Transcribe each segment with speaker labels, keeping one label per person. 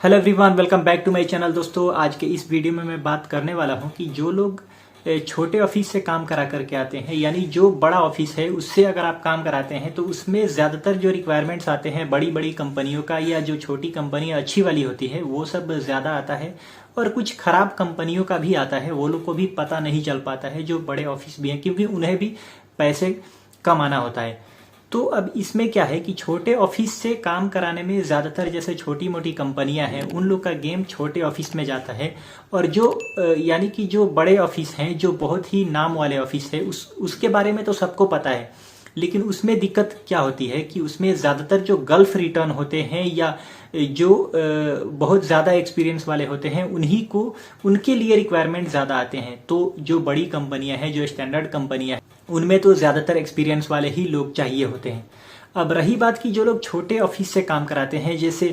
Speaker 1: Hello everyone, welcome back to my channel. दोस्तों, आज के इस वीडियो में मैं बात करने वाला हूं कि जो लोग छोटे ऑफिस से काम करा करके आते हैं, यानी जो बड़ा ऑफिस है उससे अगर आप काम कराते हैं तो उसमें ज़्यादातर जो रिक्वायरमेंट्स आते हैं बड़ी बड़ी कंपनियों का, या जो छोटी कंपनियां अच्छी वाली होती है वो सब ज़्यादा आता है। और कुछ खराब कंपनियों का भी आता है, वो लोग को भी पता नहीं चल पाता है, जो बड़े ऑफिस भी हैं, क्योंकि उन्हें भी पैसे कमाना होता है। तो अब इसमें क्या है कि छोटे ऑफिस से काम कराने में ज़्यादातर जैसे छोटी मोटी कंपनियां हैं उन लोग का गेम छोटे ऑफिस में जाता है। और जो यानी कि जो बड़े ऑफिस हैं, जो बहुत ही नाम वाले ऑफिस है, उसके बारे में तो सबको पता है। लेकिन उसमें दिक्कत क्या होती है कि उसमें ज़्यादातर जो गल्फ रिटर्न होते हैं या जो बहुत ज़्यादा एक्सपीरियंस वाले होते हैं उनके लिए रिक्वायरमेंट ज़्यादा आते हैं। तो जो बड़ी कंपनियां हैं, जो स्टैंडर्ड कंपनियां हैं, उनमें तो ज़्यादातर एक्सपीरियंस वाले ही लोग चाहिए होते हैं। अब रही बात कि जो लोग छोटे ऑफिस से काम कराते हैं, जैसे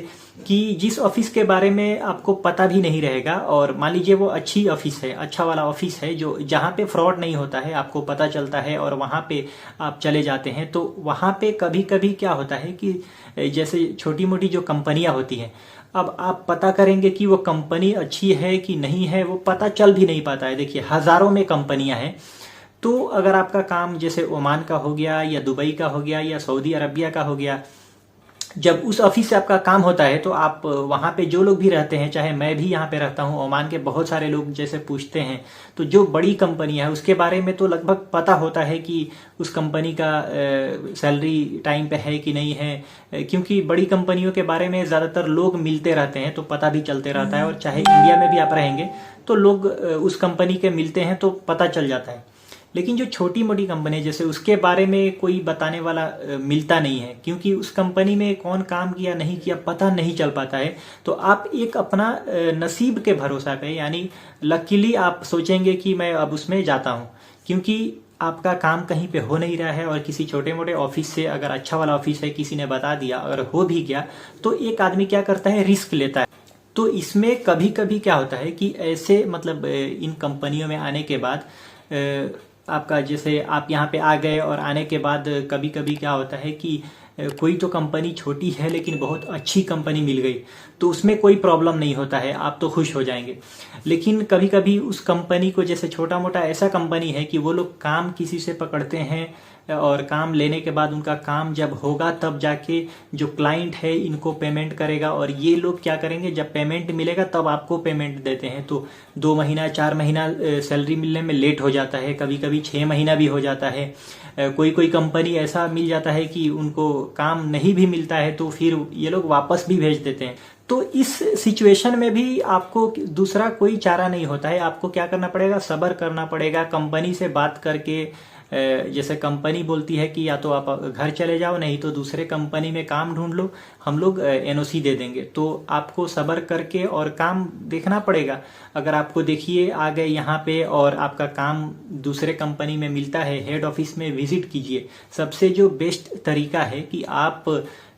Speaker 1: कि जिस ऑफिस के बारे में आपको पता भी नहीं रहेगा, और मान लीजिए वो अच्छी ऑफिस है, अच्छा वाला ऑफिस है, जो जहाँ पे फ्रॉड नहीं होता है, आपको पता चलता है और वहाँ पे आप चले जाते हैं। तो वहाँ पे कभी कभी क्या होता है कि जैसे छोटी मोटी जो कंपनियां होती हैं, अब आप पता करेंगे कि वो कंपनी अच्छी है कि नहीं है, वो पता चल भी नहीं पाता है। देखिए, हज़ारों में कंपनियां हैं। तो अगर आपका काम जैसे ओमान का हो गया या दुबई का हो गया या सऊदी अरबिया का हो गया, जब उस ऑफिस से आपका काम होता है तो आप वहाँ पे जो लोग भी रहते हैं, चाहे मैं भी यहाँ पे रहता हूँ, ओमान के बहुत सारे लोग जैसे पूछते हैं, तो जो बड़ी कंपनी है उसके बारे में तो लगभग पता होता है कि उस कंपनी का सैलरी टाइम पे है कि नहीं है, क्योंकि बड़ी कंपनियों के बारे में ज़्यादातर लोग मिलते रहते हैं तो पता भी चलते रहता है। और चाहे इंडिया में भी आप रहेंगे तो लोग उस कंपनी के मिलते हैं तो पता चल जाता है। लेकिन जो छोटी मोटी कंपनी जैसे उसके बारे में कोई बताने वाला मिलता नहीं है, क्योंकि उस कंपनी में कौन काम किया नहीं किया पता नहीं चल पाता है। तो आप एक अपना नसीब के भरोसा पे, यानी लकीली आप सोचेंगे कि मैं अब उसमें जाता हूँ, क्योंकि आपका काम कहीं पे हो नहीं रहा है। और किसी छोटे मोटे ऑफिस से अगर अच्छा वाला ऑफिस है, किसी ने बता दिया, अगर हो भी गया तो एक आदमी क्या करता है, रिस्क लेता है। तो इसमें कभी कभी क्या होता है कि ऐसे मतलब इन कंपनियों में आने के बाद आपका जैसे आप यहाँ पे आ गए और आने के बाद कभी कभी क्या होता है कि कोई तो कंपनी छोटी है लेकिन बहुत अच्छी कंपनी मिल गई, तो उसमें कोई प्रॉब्लम नहीं होता है, आप तो खुश हो जाएंगे। लेकिन कभी कभी उस कंपनी को, जैसे छोटा मोटा ऐसा कंपनी है कि वो लोग काम किसी से पकड़ते हैं और काम लेने के बाद उनका काम जब होगा तब जाके जो क्लाइंट है इनको पेमेंट करेगा, और ये लोग क्या करेंगे, जब पेमेंट मिलेगा तब आपको पेमेंट देते हैं। तो 2 महीना 4 महीना सैलरी मिलने में लेट हो जाता है, कभी कभी 6 महीना भी हो जाता है। कोई कोई कंपनी ऐसा मिल जाता है कि उनको काम नहीं भी मिलता है तो फिर ये लोग वापस भी भेज देते हैं। तो इस सिचुएशन में भी आपको दूसरा कोई चारा नहीं होता है, आपको क्या करना पड़ेगा, सब्र करना पड़ेगा। कंपनी से बात करके, जैसे कंपनी बोलती है कि या तो आप घर चले जाओ, नहीं तो दूसरे कंपनी में काम ढूंढ लो, हम लोग एनओसी दे देंगे। तो आपको सब्र करके और काम देखना पड़ेगा। अगर आपको देखिए आ गए यहाँ पे और आपका काम दूसरे कंपनी में मिलता है, हेड ऑफिस में विजिट कीजिए। सबसे जो बेस्ट तरीका है कि आप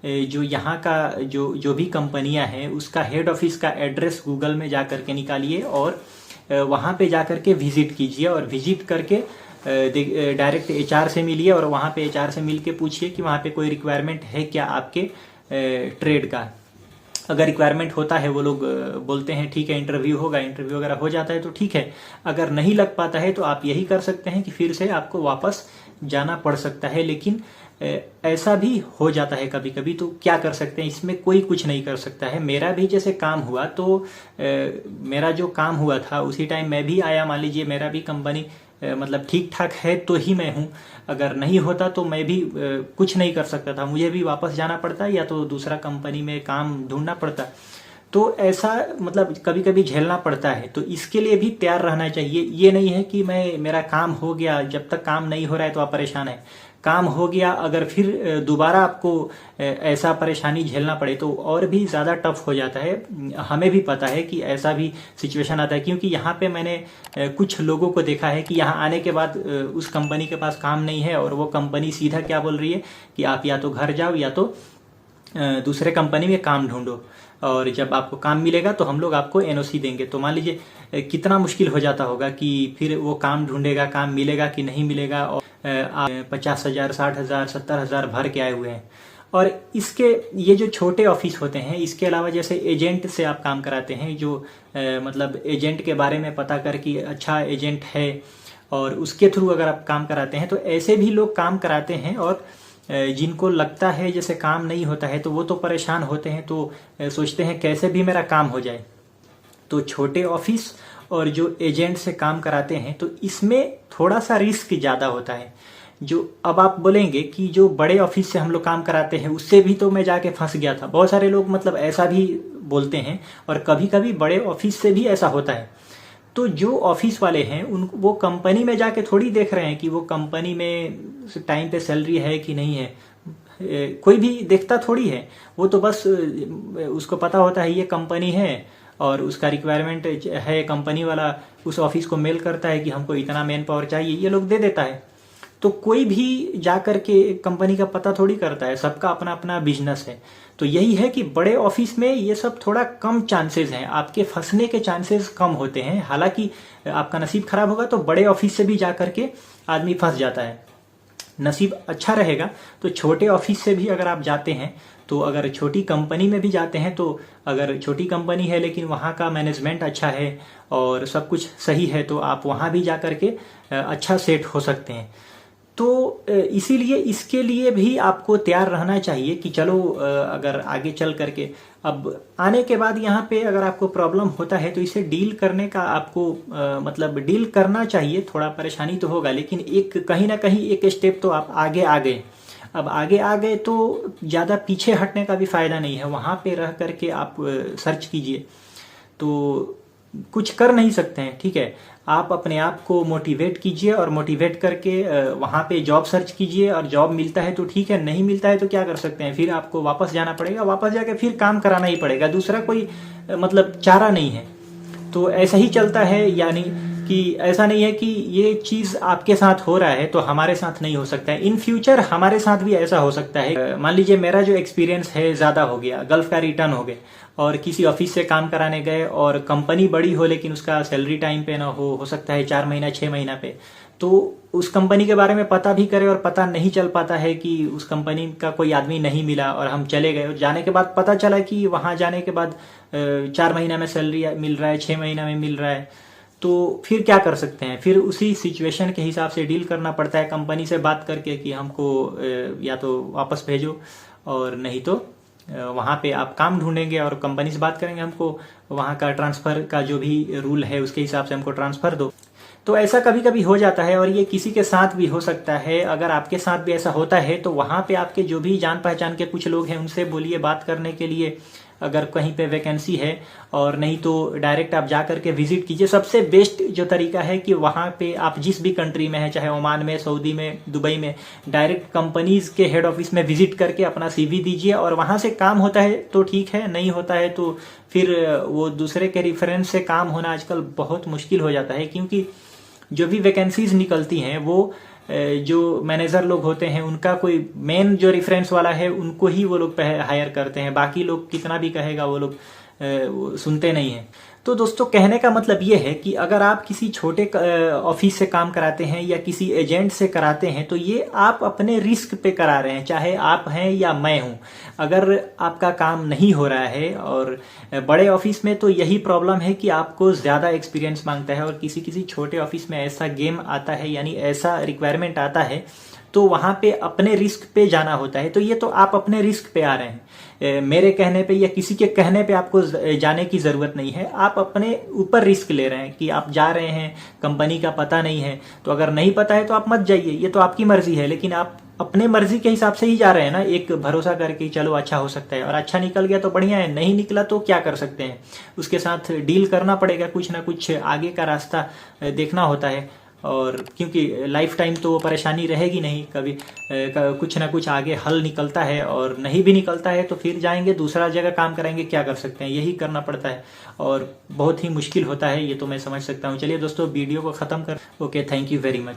Speaker 1: जो यहाँ का जो भी कंपनियां हैं उसका हेड ऑफिस का एड्रेस गूगल में जा करके निकालिए और वहाँ पे जा करके विजिट कीजिए। और विजिट करके डायरेक्ट एचआर से मिलिए और वहाँ पे एचआर से मिल के पूछिए कि वहाँ पे कोई रिक्वायरमेंट है क्या आपके ट्रेड का। अगर रिक्वायरमेंट होता है, वो लोग बोलते हैं ठीक है इंटरव्यू होगा, इंटरव्यू वगैरह हो जाता है तो ठीक है। अगर नहीं लग पाता है तो आप यही कर सकते हैं कि फिर से आपको वापस जाना पड़ सकता है। लेकिन ऐसा भी हो जाता है कभी कभी, तो क्या कर सकते हैं, इसमें कोई कुछ नहीं कर सकता है। मेरा भी जैसे काम हुआ तो मेरा जो काम हुआ था उसी टाइम मैं भी आया। मान लीजिए मेरा भी कंपनी मतलब ठीक ठाक है तो ही मैं हूँ, अगर नहीं होता तो मैं भी कुछ नहीं कर सकता था, मुझे भी वापस जाना पड़ता या तो दूसरा कंपनी में काम ढूंढना पड़ता। तो ऐसा मतलब कभी कभी झेलना पड़ता है, तो इसके लिए भी तैयार रहना चाहिए। ये नहीं है कि मेरा काम हो गया, जब तक काम नहीं हो रहा है तो आप परेशान है। काम हो गया, अगर फिर दोबारा आपको ऐसा परेशानी झेलना पड़े तो और भी ज़्यादा टफ हो जाता है। हमें भी पता है कि ऐसा भी सिचुएशन आता है, क्योंकि यहाँ पे मैंने कुछ लोगों को देखा है कि यहाँ आने के बाद उस कंपनी के पास काम नहीं है और वो कंपनी सीधा क्या बोल रही है कि आप या तो घर जाओ या तो दूसरे कंपनी में काम ढूंढो, और जब आपको काम मिलेगा तो हम लोग आपको एनओसी देंगे। तो मान लीजिए कितना मुश्किल हो जाता होगा कि फिर वो काम ढूंढेगा, काम मिलेगा कि नहीं मिलेगा, और आप 50,000 60,000 70,000 भर के आए हुए हैं। और इसके ये जो छोटे ऑफिस होते हैं, इसके अलावा जैसे एजेंट से आप काम कराते हैं, जो मतलब एजेंट के बारे में पता करके अच्छा एजेंट है और उसके थ्रू अगर आप काम कराते हैं, तो ऐसे भी लोग काम कराते हैं। और जिनको लगता है जैसे काम नहीं होता है तो वो तो परेशान होते हैं, तो सोचते हैं कैसे भी मेरा काम हो जाए। तो छोटे ऑफिस और जो एजेंट से काम कराते हैं तो इसमें थोड़ा सा रिस्क ज़्यादा होता है। जो अब आप बोलेंगे कि जो बड़े ऑफिस से हम लोग काम कराते हैं उससे भी तो मैं जाके फंस गया था। बहुत सारे लोग मतलब ऐसा भी बोलते हैं, और कभी कभी बड़े ऑफिस से भी ऐसा होता है। तो जो ऑफिस वाले हैं वो कंपनी में जाके थोड़ी देख रहे हैं कि वो कंपनी में टाइम पे सैलरी है कि नहीं है, कोई भी देखता थोड़ी है। वो तो बस उसको पता होता है ये कंपनी है और उसका रिक्वायरमेंट है, कंपनी वाला उस ऑफिस को मेल करता है कि हमको इतना मैन पावर चाहिए, ये लोग दे देता है। तो कोई भी जाकर के कंपनी का पता थोड़ी करता है, सबका अपना अपना बिजनेस है। तो यही है कि बड़े ऑफिस में ये सब थोड़ा कम चांसेस हैं, आपके फंसने के चांसेस कम होते हैं। हालांकि आपका नसीब खराब होगा तो बड़े ऑफिस से भी जाकर के आदमी फंस जाता है। नसीब अच्छा रहेगा तो छोटे ऑफिस से भी अगर आप जाते हैं, तो अगर छोटी कंपनी में भी जाते हैं, तो अगर छोटी कंपनी है लेकिन वहाँ का मैनेजमेंट अच्छा है और सब कुछ सही है, तो आप वहाँ भी जा करके अच्छा सेट हो सकते हैं। तो इसीलिए इसके लिए भी आपको तैयार रहना चाहिए कि चलो अगर आगे चल करके अब आने के बाद यहाँ पे अगर आपको प्रॉब्लम होता है तो इसे डील करने का आपको मतलब डील करना चाहिए। थोड़ा परेशानी तो होगा, लेकिन एक कहीं ना कहीं एक स्टेप तो आप आगे आ गए। अब आगे आ गए तो ज़्यादा पीछे हटने का भी फायदा नहीं है, वहाँ पे रह करके आप सर्च कीजिए तो कुछ कर नहीं सकते हैं। ठीक है, आप अपने आप को मोटिवेट कीजिए और मोटिवेट करके वहाँ पे जॉब सर्च कीजिए, और जॉब मिलता है तो ठीक है, नहीं मिलता है तो क्या कर सकते हैं, फिर आपको वापस जाना पड़ेगा, वापस जाके फिर काम कराना ही पड़ेगा, दूसरा कोई मतलब चारा नहीं है। तो ऐसा ही चलता है, यानी कि ऐसा नहीं है कि ये चीज आपके साथ हो रहा है तो हमारे साथ नहीं हो सकता है, इन फ्यूचर हमारे साथ भी ऐसा हो सकता है। मान लीजिए मेरा जो एक्सपीरियंस है ज्यादा हो गया, गल्फ का रिटर्न हो गए और किसी ऑफिस से काम कराने गए और कंपनी बड़ी हो लेकिन उसका सैलरी टाइम पे ना हो सकता है 4 महीना 6 महीना पे, तो उस कंपनी के बारे में पता भी करे और पता नहीं चल पाता है कि उस कंपनी का कोई आदमी नहीं मिला और हम चले गए, और जाने के बाद पता चला कि वहां जाने के बाद 4 महीना में सैलरी मिल रहा है, 6 महीना में मिल रहा है, तो फिर क्या कर सकते हैं। फिर उसी सिचुएशन के हिसाब से डील करना पड़ता है, कंपनी से बात करके कि हमको या तो वापस भेजो और नहीं तो वहाँ पे आप काम ढूंढेंगे, और कंपनी से बात करेंगे हमको वहाँ का ट्रांसफर का जो भी रूल है उसके हिसाब से हमको ट्रांसफर दो। तो ऐसा कभी कभी हो जाता है, और ये किसी के साथ भी हो सकता है। अगर आपके साथ भी ऐसा होता है तो वहाँ पे आपके जो भी जान पहचान के कुछ लोग हैं उनसे बोलिए बात करने के लिए, अगर कहीं पे वैकेंसी है, और नहीं तो डायरेक्ट आप जा करके विजिट कीजिए। सबसे बेस्ट जो तरीका है कि वहाँ पे आप जिस भी कंट्री में है, चाहे ओमान में, सऊदी में, दुबई में, डायरेक्ट कंपनीज के हेड ऑफिस में विजिट करके अपना CV दीजिए, और वहाँ से काम होता है तो ठीक है, नहीं होता है तो फिर वो दूसरे के रेफरेंस से काम होना आजकल बहुत मुश्किल हो जाता है, क्योंकि जो भी वैकेंसीज निकलती हैं वो जो मैनेजर लोग होते हैं उनका कोई मेन जो रेफरेंस वाला है उनको ही वो लोग हायर करते हैं, बाकी लोग कितना भी कहेगा वो लोग सुनते नहीं हैं। तो दोस्तों कहने का मतलब ये है कि अगर आप किसी छोटे ऑफिस से काम कराते हैं या किसी एजेंट से कराते हैं तो ये आप अपने रिस्क पे करा रहे हैं, चाहे आप हैं या मैं हूं। अगर आपका काम नहीं हो रहा है, और बड़े ऑफिस में तो यही प्रॉब्लम है कि आपको ज्यादा एक्सपीरियंस मांगता है, और किसी किसी छोटे ऑफिस में ऐसा गेम आता है, यानी ऐसा रिक्वायरमेंट आता है, तो वहां पे अपने रिस्क पे जाना होता है। तो ये तो आप अपने रिस्क पे आ रहे हैं, मेरे कहने पे या किसी के कहने पे आपको जाने की जरूरत नहीं है। आप अपने ऊपर रिस्क ले रहे हैं कि आप जा रहे हैं, कंपनी का पता नहीं है, तो अगर नहीं पता है तो आप मत जाइए, ये तो आपकी मर्जी है, लेकिन आप अपने मर्जी के हिसाब से ही जा रहे हैं ना, एक भरोसा करके चलो अच्छा हो सकता है, और अच्छा निकल गया तो बढ़िया है, नहीं निकला तो क्या कर सकते हैं, उसके साथ डील करना पड़ेगा, कुछ ना कुछ आगे का रास्ता देखना होता है। और क्योंकि लाइफ टाइम तो वो परेशानी रहेगी नहीं, कभी कुछ ना कुछ आगे हल निकलता है, और नहीं भी निकलता है तो फिर जाएंगे दूसरा जगह काम करेंगे, क्या कर सकते हैं, यही करना पड़ता है, और बहुत ही मुश्किल होता है, ये तो मैं समझ सकता हूँ। चलिए दोस्तों वीडियो को खत्म कर, okay, thank you very much.